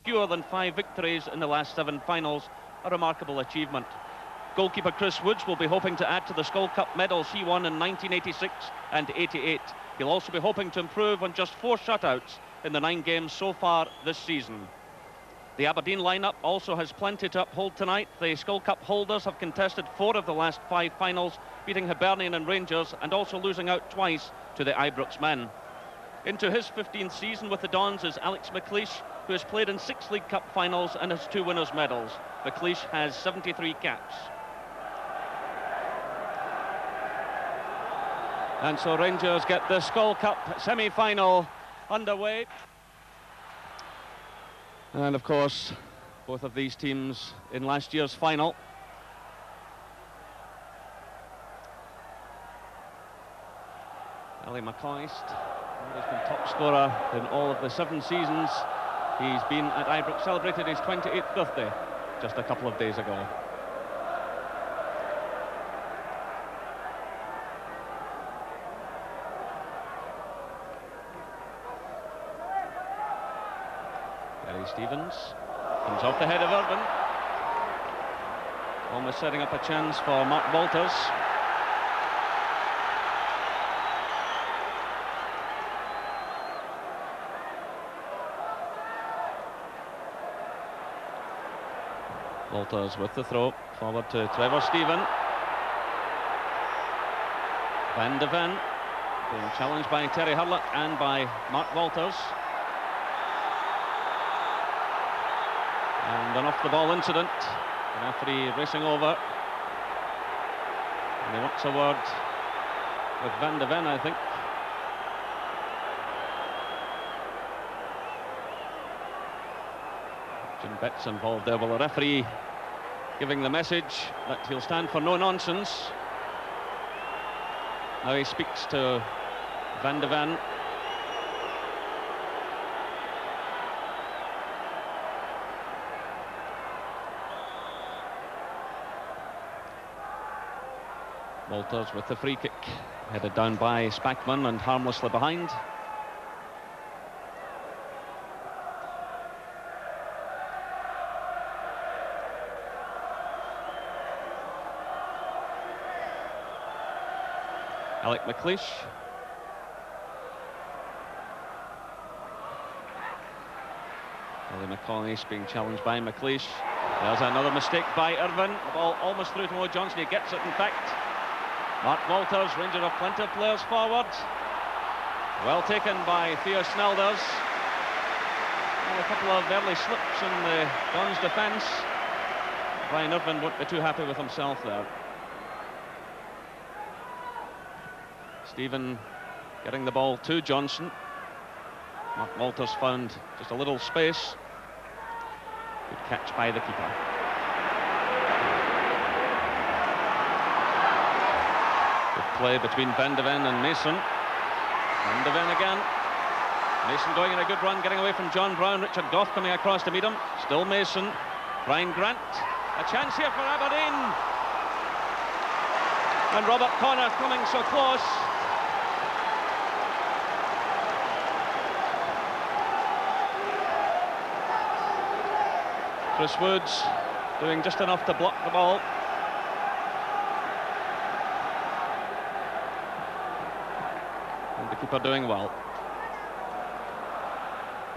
fewer than 5 victories in the last 7 finals, a remarkable achievement. Goalkeeper Chris Woods will be hoping to add to the Skull Cup medals he won in 1986 and 88. He'll also be hoping to improve on just 4 shutouts in the 9 games so far this season. The Aberdeen lineup also has plenty to uphold tonight. The Skull Cup holders have contested 4 of the last 5 finals, beating Hibernian and Rangers and also losing out twice to the Ibrox men. Into his 15th season with the Dons is Alex McLeish, who has played in 6 League Cup finals and has 2 winners' medals. McLeish has 73 caps. And so Rangers get the Skull Cup semi-final underway. And of course, both of these teams in last year's final. Ali McCoist has been top scorer in all of the 7 seasons he's been at Ibrox, celebrated his 28th birthday just a couple of days ago. Stevens comes off the head of Irvine, almost setting up a chance for Mark Walters. Walters with the throw forward to Trevor Stephen. Van de Ven being challenged by Terry Hurlett and by Mark Walters. And an off-the-ball incident, the referee racing over. And he wants a word with Van de Ven, I think. Jim Betts involved there. Well, the referee giving the message that he'll stand for no nonsense. Now he speaks to Van de Ven. Walters with the free kick, headed down by Spackman and harmlessly behind. Alec McLeish. Ellie McCoist being challenged by McLeish. There's another mistake by Irvine. The ball almost through to Mo Johnson. He gets it, in fact. Mark Walters, Rangers have plenty of players forward. Well taken by Theo Snelders. Well, a couple of early slips in the Dons' defence. Brian Irvine won't be too happy with himself there. Stephen getting the ball to Johnson. Mark Walters found just a little space. Good catch by the keeper. Play between Van de Ven and Mason. Van de Ven again. Mason going in a good run, getting away from John Brown. Richard Gough coming across to meet him. Still Mason. Brian Grant. A chance here for Aberdeen. And Robert Connor coming so close. Chris Woods doing just enough to block the ball. Keeper doing well.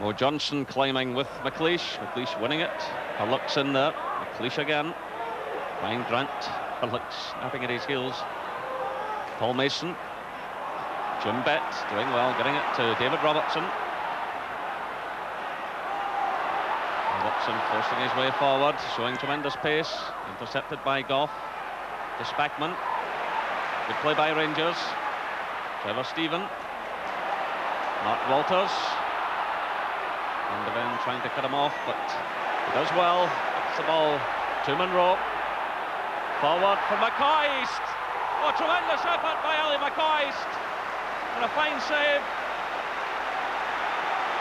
Mo Johnson climbing with McLeish. McLeish winning it. Hurlock's in there. McLeish again. Ryan Grant. Hurlock snapping at his heels. Paul Mason. Jim Bett doing well, getting it to David Robertson. Robertson forcing his way forward, showing tremendous pace. Intercepted by Gough. To Spackman. Good play by Rangers. Trevor Stephen. Mark Walters. Van de Ven trying to cut him off, but he does well. Gets the ball to Monroe. Forward for McCoist. Oh, tremendous effort by Ali McCoist. And a fine save.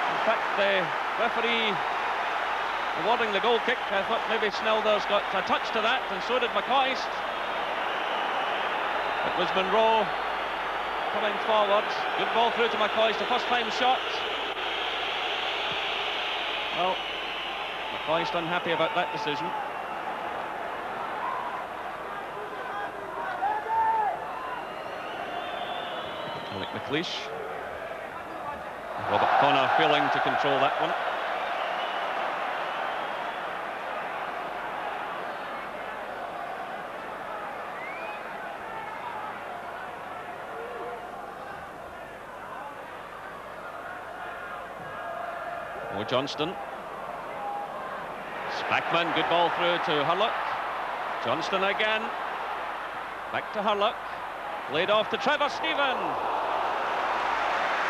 In fact, the referee awarding the goal kick. I thought maybe Snelders got a touch to that, and so did McCoist. It was Monroe coming forward. Good ball through to McCoist, a first time shot. Well, McCoist unhappy about that decision. Alec McLeish. Robert Connor failing to control that one. Johnston. Spackman, good ball through to Hurlock. Johnston again. Back to Hurlock. Laid off to Trevor Stephen.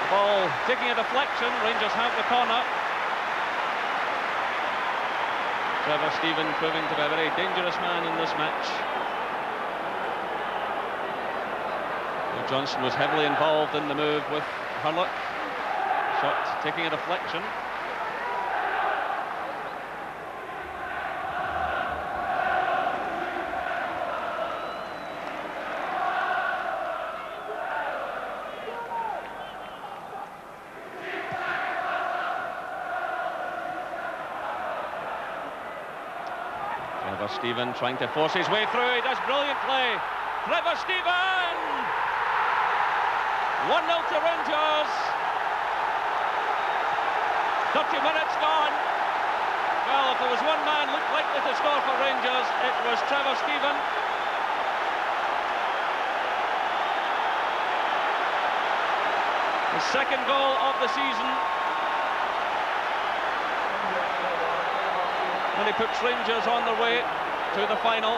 The ball taking a deflection. Rangers have the corner. Trevor Stephen proving to be a very dangerous man in this match. Johnston was heavily involved in the move with Hurlock. Shot taking a deflection. Stephen trying to force his way through. He does brilliantly. Trevor Stephen! 1-0 to Rangers. 30 minutes gone. Well, if there was one man looked likely to score for Rangers, it was Trevor Stephen. His second goal of the season. And he puts Rangers on their way to the final.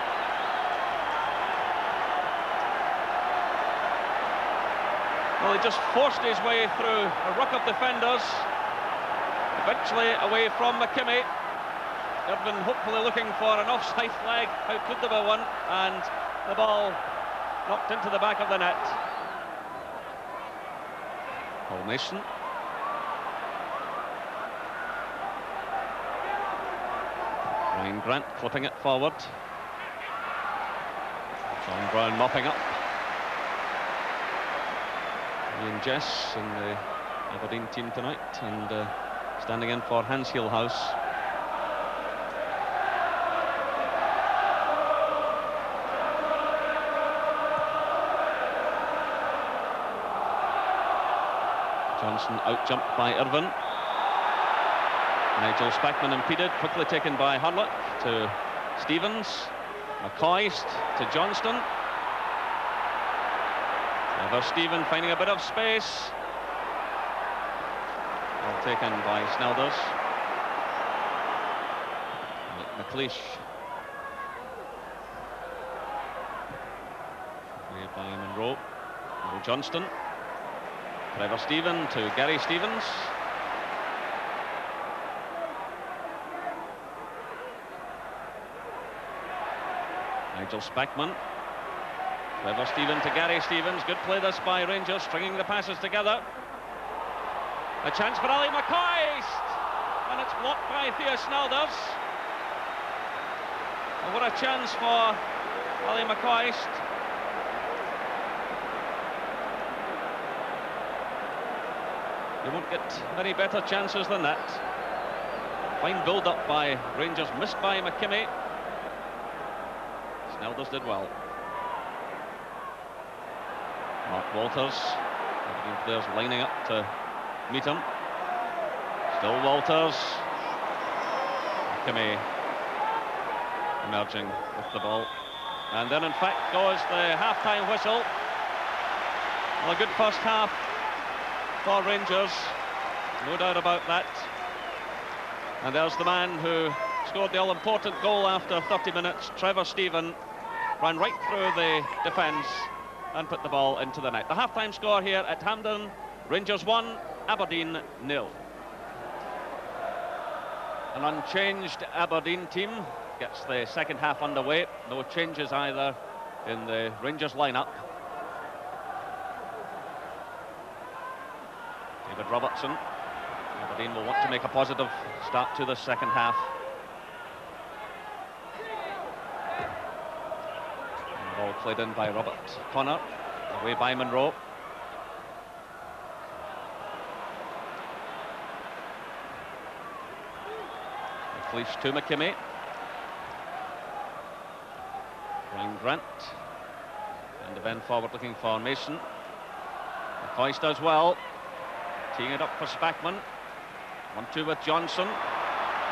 Well, he just forced his way through a ruck of defenders, eventually away from McKimmie. Irvine hopefully looking for an offside flag. How could there be one? And the ball knocked into the back of the net. Paul Mason. Ryan Grant clipping it forward. John Brown mopping up. Ian Jess in the Aberdeen team tonight, and standing in for Hans Hielhaus. Johnson out-jumped by Irvine. Nigel Spackman impeded, quickly taken by Hurlock to Stevens. McCoist to Johnston. Trevor Stephen finding a bit of space. Well taken by Snelders. McLeish. Played by Monroe. Johnston. Trevor Stephen to Gary Stevens. Nigel Spackman. Trevor Stephen to Gary Stevens. Good play this by Rangers, stringing the passes together. A chance for Ali McCoist, and it's blocked by Theo Snelders. And what a chance for Ali McCoist. You won't get many better chances than that. Fine build-up by Rangers, missed by McKimmie. Snelders did well. Mark Walters, Aberdeen players lining up to meet him. Still Walters. McKimmie emerging with the ball. And then in fact goes the half-time whistle. Well, a good first half for Rangers, no doubt about that. And there's the man who scored the all-important goal after 30 minutes, Trevor Stephen, ran right through the defence and put the ball into the net. The half-time score here at Hampden, Rangers 1, Aberdeen 0. An unchanged Aberdeen team gets the second half underway. No changes either in the Rangers lineup. David Robertson. Aberdeen will want to make a positive start to the second half. Ball played in by Robert Connor, away by Monroe. McLeish to McKimmie. Brian Grant. And the bend forward looking for Mason. McCoy does well. Teeing it up for Spackman. 1-2 with Johnson.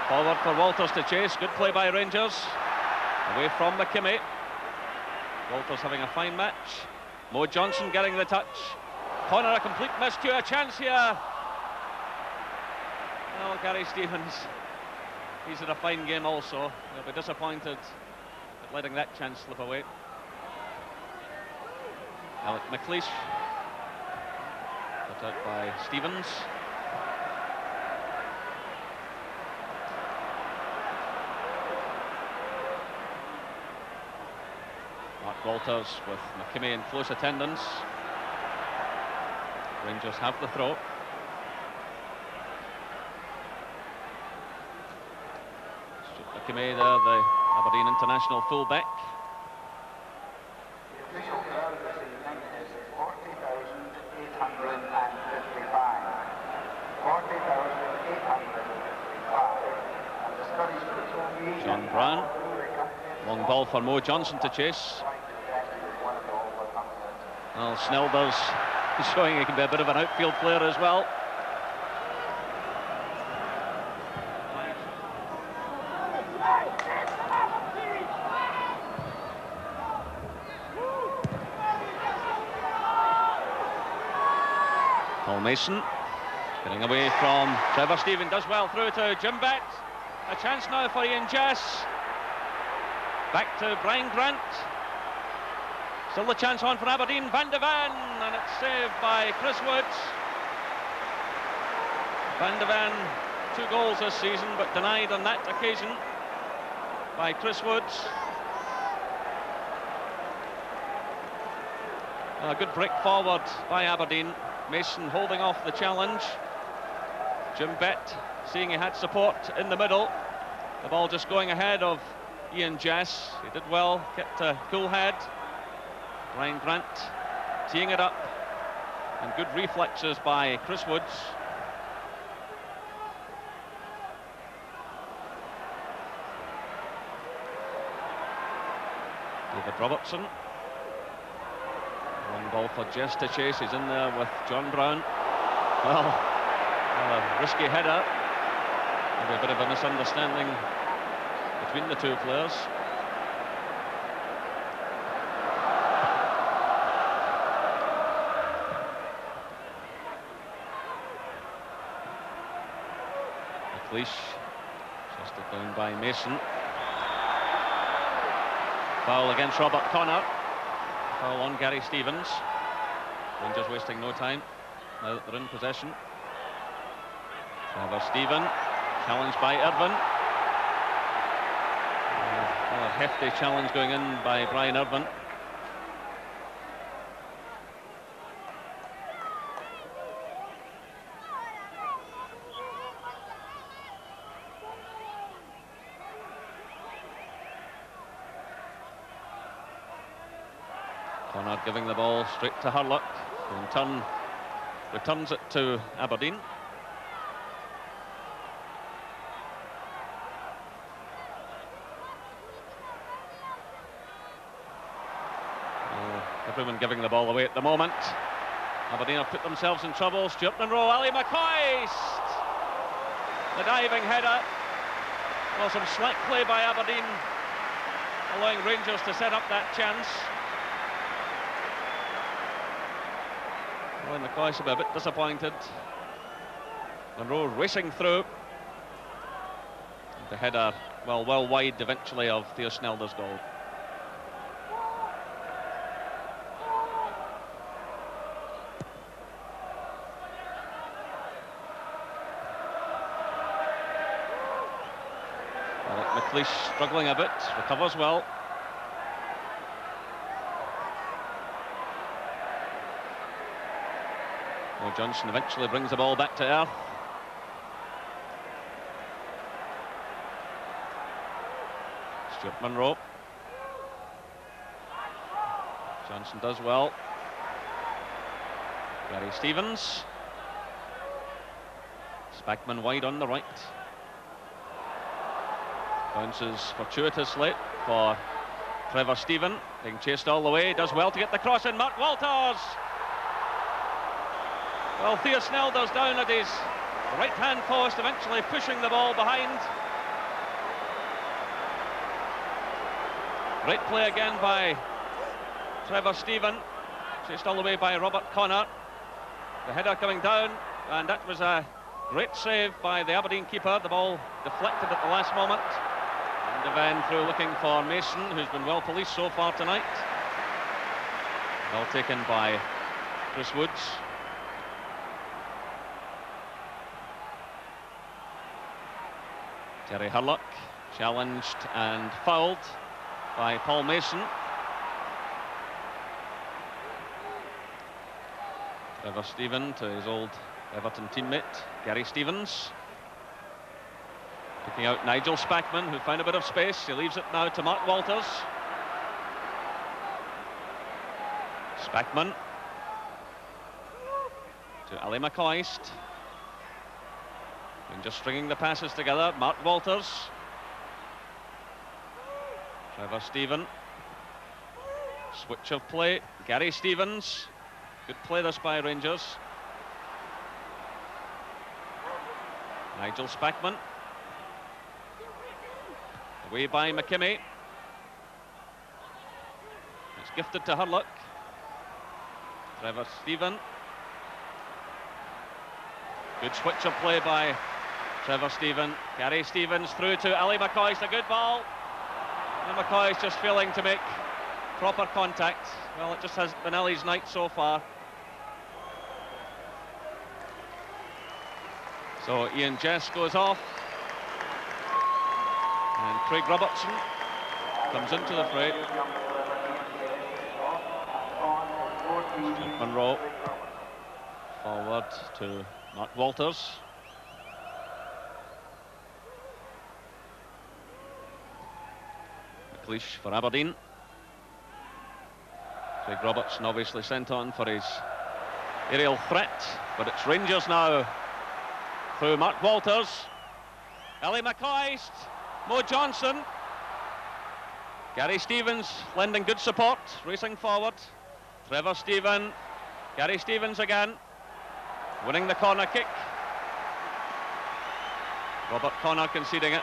Forward for Walters to chase. Good play by Rangers. Away from McKimmie. Walters having a fine match. Mo Johnson getting the touch. Connor, a complete miscue. A chance here. Well, Gary Stevens, he's had a fine game also. He'll be disappointed at letting that chance slip away. Alec McLeish. Put out by Stevens. Mark Walters with McKimmie in close attendance. Rangers have the throw. McKimmie there, the Aberdeen international fullback. The official crowd this evening is 40,855. 40,855. And the Scottish Football John Brown. Long ball for Mo Johnson to chase. Well, Snelder's showing he can be a bit of an outfield player as well. Paul Mason getting away from Trevor Stephen, does well through to Jim Bett. A chance now for Ian Jess. Back to Brian Grant. Still the chance on for Aberdeen. Van de Ven, and it's saved by Chris Woods. Van de Ven, 2 goals this season, but denied on that occasion by Chris Woods. A good break forward by Aberdeen. Mason holding off the challenge. Jim Bett seeing he had support in the middle. The ball just going ahead of Ian Jess. He did well, kept a cool head. Brian Grant teeing it up, and good reflexes by Chris Woods. David Robertson. Long ball for Jess to chase. He's in there with John Brown. Well, a risky header. Maybe a bit of a misunderstanding between the two players. McLeish chested down by Mason. Foul against Robert Connor. Foul on Gary Stevens. Rangers wasting no time now that they're in possession. Trevor Stephen challenged by Irvine. A hefty challenge going in by Brian Irvine. Connor giving the ball straight to Hurlock, who in turn returns it to Aberdeen. Everyone giving the ball away at the moment. Aberdeen have put themselves in trouble. Stuart Munro, Ali McCoy. The diving header. Well, some slack play by Aberdeen, allowing Rangers to set up that chance. Well, McCoy should be a bit disappointed. Munro racing through. The header, well wide eventually of Theo Snelder's goal. McLeish struggling a bit, recovers well. Mo Johnson eventually brings the ball back to earth. Stuart Munro. Johnson does well. Gary Stevens. Spackman wide on the right. Bounces fortuitously for Trevor Stephen, being chased all the way, does well to get the cross in. Mark Walters! Well, Theo Snelder's down at his right-hand post, eventually pushing the ball behind. Great play again by Trevor Stephen, chased all the way by Robert Connor. The header coming down, and that was a great save by the Aberdeen keeper. The ball deflected at the last moment. And Devane through looking for Mason, who's been well policed so far tonight. Well taken by Chris Woods. Terry Hurlock challenged and fouled by Paul Mason. Trevor Stephen to his old Everton teammate Gary Stevens, picking out Nigel Spackman, who found a bit of space. He leaves it now to Mark Walters. Spackman to Ali McCoist, and just stringing the passes together. Mark Walters, Trevor Stephen, switch of play. Gary Stevens, good play this by Rangers. Nigel Spackman, away by McKimmie. It's gifted to Hurlock. Trevor Stephen, good switch of play by Trevor Stephen. Gary Stevens through to Ali McCoist, a good ball. And McCoist just failing to make proper contact. Well, it just has been Ali's night so far. So Ian Jess goes off, and Craig Robertson comes into the fray. Steve Monroe forward to Mark Walters. McLeish for Aberdeen. Craig Robertson obviously sent on for his aerial threat, but it's Rangers now. Through Mark Walters, Ali McCoist, Mo Johnson, Gary Stevens lending good support, racing forward. Trevor Stephen, Gary Stevens again, winning the corner kick. Robert Connor conceding it.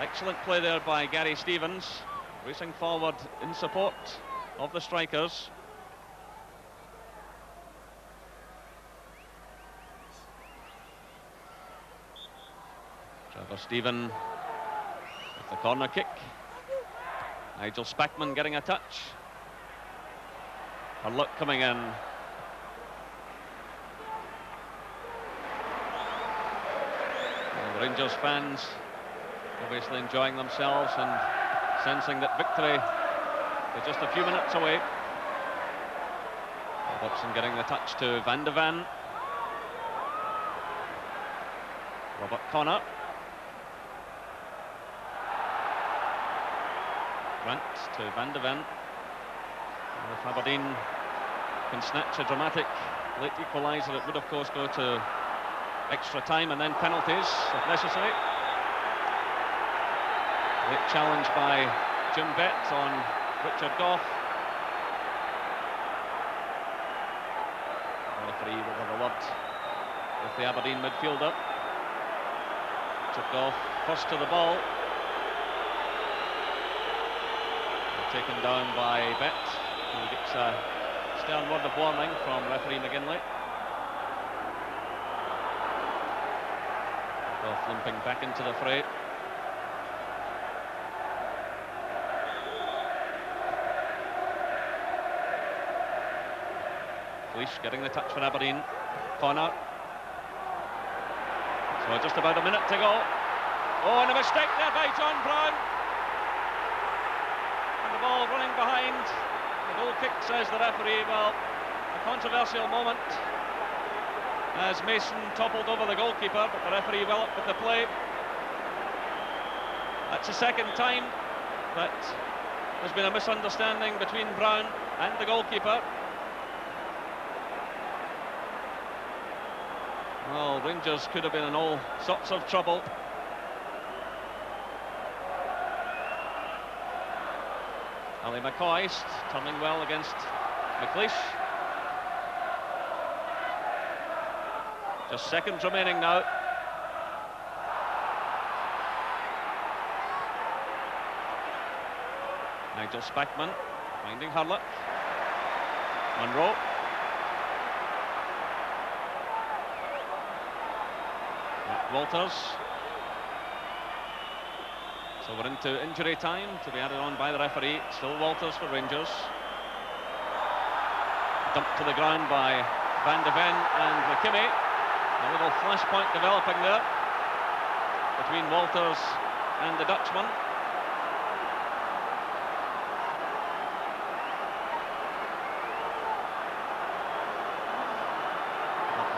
Excellent play there by Gary Stevens, racing forward in support of the strikers. Trevor Stephen with the corner kick. Nigel Spackman getting a touch. Hurlock coming in. And the Rangers fans obviously enjoying themselves and sensing that victory is just a few minutes away. Robertson getting the touch to Van de Ven. Robert Connor. Grant to Van de Ven. And if Aberdeen can snatch a dramatic late equaliser, it would of course go to extra time and then penalties if necessary. Late challenge by Jim Bett on Richard Gough. The referee will have a word with the Aberdeen midfielder. Richard Gough first to the ball. Taken down by Bett, who gets a stern word of warning from referee McGinley. Gough limping back into the fray. Fleisch getting the touch for Aberdeen. Connor. So just about a minute to go. Oh, and a mistake there by John Brown. Ball running behind. The goal kick, says the referee. Well, a controversial moment as Mason toppled over the goalkeeper, but the referee well up with the play. That's the second time that there's been a misunderstanding between Brown and the goalkeeper. Well, Rangers could have been in all sorts of trouble. Ali McCoy turning well against McLeish. Just seconds remaining now. Nigel Spackman finding Hurlett. Monroe. Walters. So we're into injury time to be added on by the referee. Still Walters for Rangers. Dumped to the ground by Van de Ven and McKimmie. A little flashpoint developing there between Walters and the Dutchman.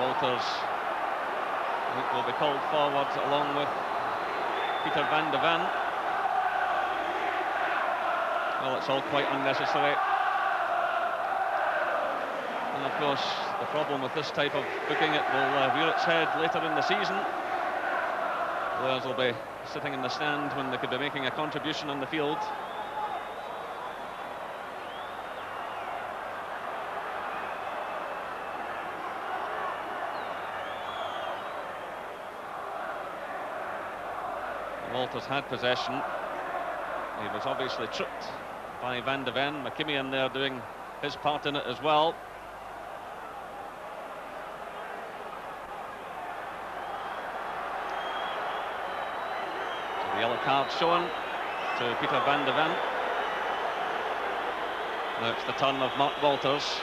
Walters will be called forward along with Peter Van de Ven. Well, it's all quite unnecessary. And of course, the problem with this type of booking, it will rear its head later in the season. Players will be sitting in the stand when they could be making a contribution on the field. Walters had possession. He was obviously tripped by Van de Ven. McKimmie in there doing his part in it as well. So the yellow card shown to Peter Van de Ven. Now it's the turn of Mark Walters.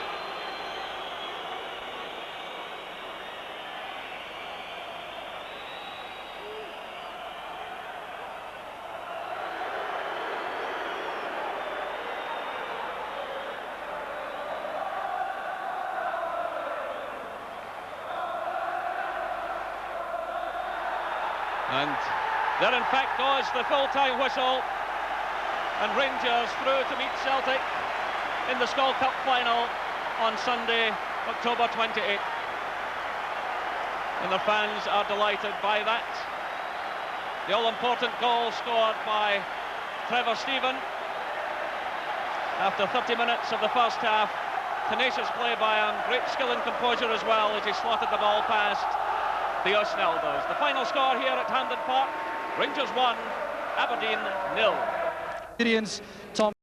And there in fact goes the full-time whistle, and Rangers through to meet Celtic in the Skull Cup final on Sunday, October 28th. And their fans are delighted by that. The all-important goal scored by Trevor Stephen after 30 minutes of the first half. Tenacious play by him, great skill and composure as well as he slotted the ball past the Osnalders. The final score here at Hampden Park: Rangers 1, Aberdeen 0. Tom